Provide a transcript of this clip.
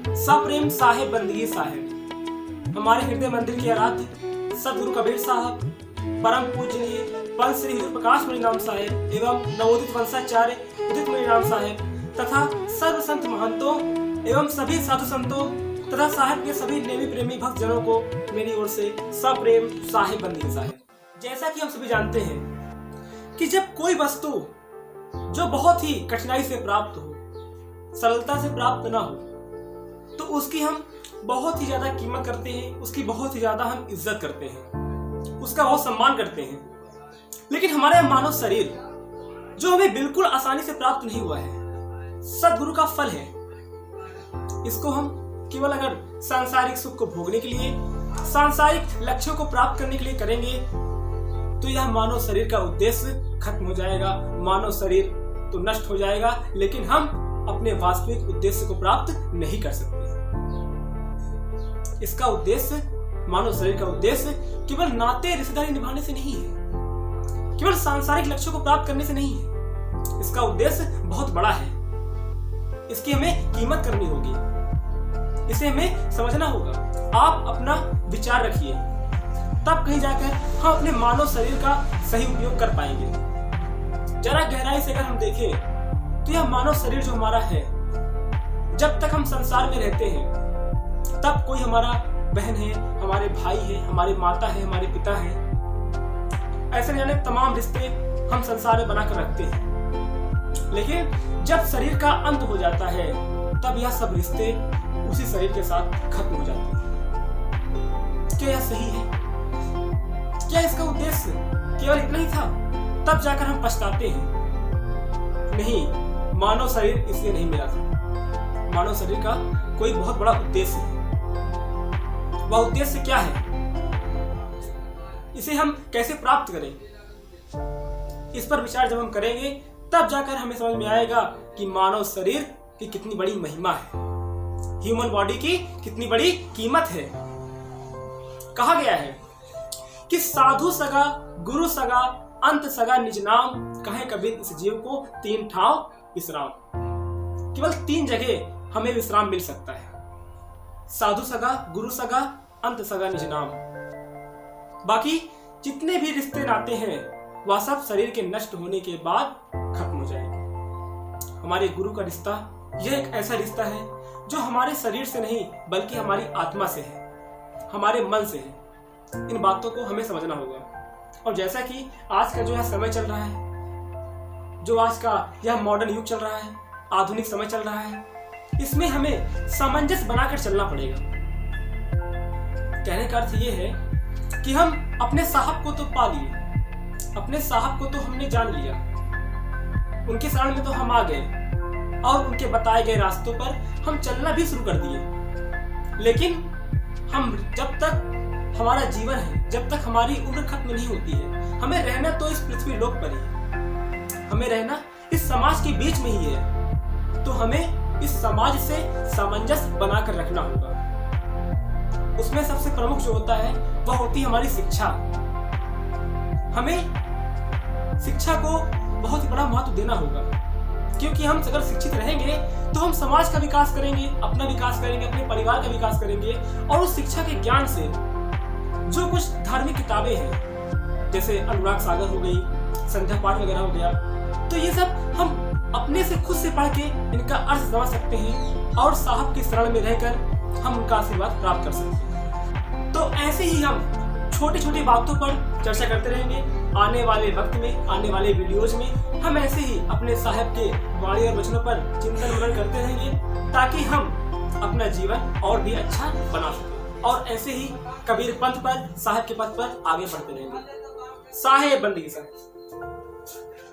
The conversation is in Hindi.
सप्रेम साहेब बंदगी साहेब हमारे हृदय मंदिर के आराध्य सदगुरु कबीर साहब, परम पूजनीय पंच श्री हजूर प्रकाश मणिराम साहेब एवं नवोदित वंशाचार्य उदित मणिराम साहेब तथा सर्व संत महंतों एवं सभी साधु संतों तथा साहेब के सभी नेमी प्रेमी भक्त जनों को मेरी ओर से सप्रेम साहेब बंदगी साहेब। जैसा कि हम सभी जानते हैं कि जब कोई वस्तु जो बहुत ही कठिनाई से प्राप्त हो, सरलता से प्राप्त ना हो, तो उसकी हम बहुत ही ज्यादा कीमत करते हैं, उसकी बहुत ही ज्यादा हम इज्जत करते हैं, उसका बहुत सम्मान करते हैं। लेकिन हमारा मानव शरीर जो हमें बिल्कुल आसानी से प्राप्त नहीं हुआ है, सद्गुरु का फल है, इसको हम केवल अगर सांसारिक सुख को भोगने के लिए, सांसारिक लक्ष्यों को प्राप्त करने के लिए करेंगे तो यह मानव शरीर का उद्देश्य खत्म हो जाएगा, मानव शरीर तो नष्ट हो जाएगा, लेकिन हम अपने वास्तविक उद्देश्य को प्राप्त नहीं कर सकते। इसका उद्देश्य, मानव शरीर का उद्देश्य केवल नाते रिश्तेदारी निभाने से नहीं है, केवल सांसारिक लक्ष्यों को प्राप्त करने से नहीं है। इसका उद्देश्य बहुत बड़ा है, इसकी हमें कीमत करनी होगी, इसे हमें समझना होगा। आप अपना विचार रखिए, तब कहीं जाकर हम अपने मानव शरीर का सही उपयोग कर पाएंगे। जरा गहराई से अगर हम देखें तो यह मानव शरीर जो हमारा है, जब तक हम संसार में रहते हैं तब कोई हमारा बहन है, हमारे भाई है, हमारे माता है, हमारे पिता है, ऐसे जाने तमाम रिश्ते हम संसार में बनाकर रखते हैं। लेकिन जब शरीर का अंत हो जाता है तब यह सब रिश्ते उसी शरीर के साथ खत्म हो जाते हैं। क्या यह सही है? क्या इसका उद्देश्य केवल इतना ही था? तब जाकर हम पछताते हैं। नहीं, मानव शरीर इसलिए नहीं मिला था। मानव शरीर का कोई बहुत बड़ा उद्देश्य है। वह उद्देश्य क्या है, इसे हम कैसे प्राप्त करें, इस पर विचार जब हम करेंगे तब जाकर हमें समझ में आएगा कि मानव शरीर की कितनी बड़ी महिमा है, ह्यूमन बॉडी की कितनी बड़ी कीमत है। कहा गया है कि साधु सगा, गुरु सगा, अंत सगा, निज नाम, कहे कबीर इस जीव को तीन ठाव विश्राम। केवल तीन जगह हमें विश्राम मिल सकता है, साधु सगा, गुरु सगा, अंत सगा, निज नाम। बाकी जितने भी रिश्ते नाते हैं वह सब शरीर के नष्ट होने के बाद खत्म हो जाएंगे। हमारे गुरु का रिश्ता यह एक ऐसा रिश्ता है जो हमारे शरीर से नहीं बल्कि हमारी आत्मा से है, हमारे मन से है। इन बातों को हमें समझना होगा। और जैसा कि आज का जो यह समय चल रहा है, जो आज का यह मॉडर्न युग चल रहा है, आधुनिक समय चल रहा है, इसमें हमें सामंजस्य बनाकर चलना पड़ेगा। कहने का अर्थ यह है कि हम अपने साहब को तो पा लिए, अपने साहब को तो हमने जान लिया, उनके शरण में तो हम आ गए और उनके बताए गए रास्तों पर हम चलना भी शुरू कर दिए। लेकिन हम जब तक हमारा जीवन है, जब तक हमारी उम्र खत्म नहीं होती है, हमें रहना तो इस पृथ्वी लोक पर ही, हमें रहना इस समाज के बीच में ही है, तो हमें इस समाज से सामंजस्य बनाकर रखना होगा। उसमें सबसे प्रमुख जो होता है वह होती है हमारी शिक्षा। हमें शिक्षा को बहुत बड़ा महत्व देना होगा, क्योंकि हम अगर शिक्षित रहेंगे तो हम समाज का विकास करेंगे, अपना विकास करेंगे, अपने परिवार का विकास करेंगे। और उस शिक्षा के ज्ञान से जो कुछ धार्मिक किताबें हैं, जैसे अनुराग सागर हो गई, संध्या पाठ वगैरह हो गया, तो ये सब हम अपने से खुद से पढ़ के इनका अर्थ समझ सकते हैं और साहब की शरण में रहकर हम उनका आशीर्वाद प्राप्त कर सकते हैं। तो ऐसे ही हम छोटी छोटी बातों पर चर्चा करते रहेंगे। आने वाले वक्त में, आने वाले वीडियोज में हम ऐसे ही अपने साहब के वाणी और वचनों पर चिंतन मनन करते रहेंगे, ताकि हम अपना जीवन और भी अच्छा बना सकें और ऐसे ही कबीर पंथ पर, साहब के पथ पर आगे बढ़ते रहेंगे। साहेब बंदगी साहब।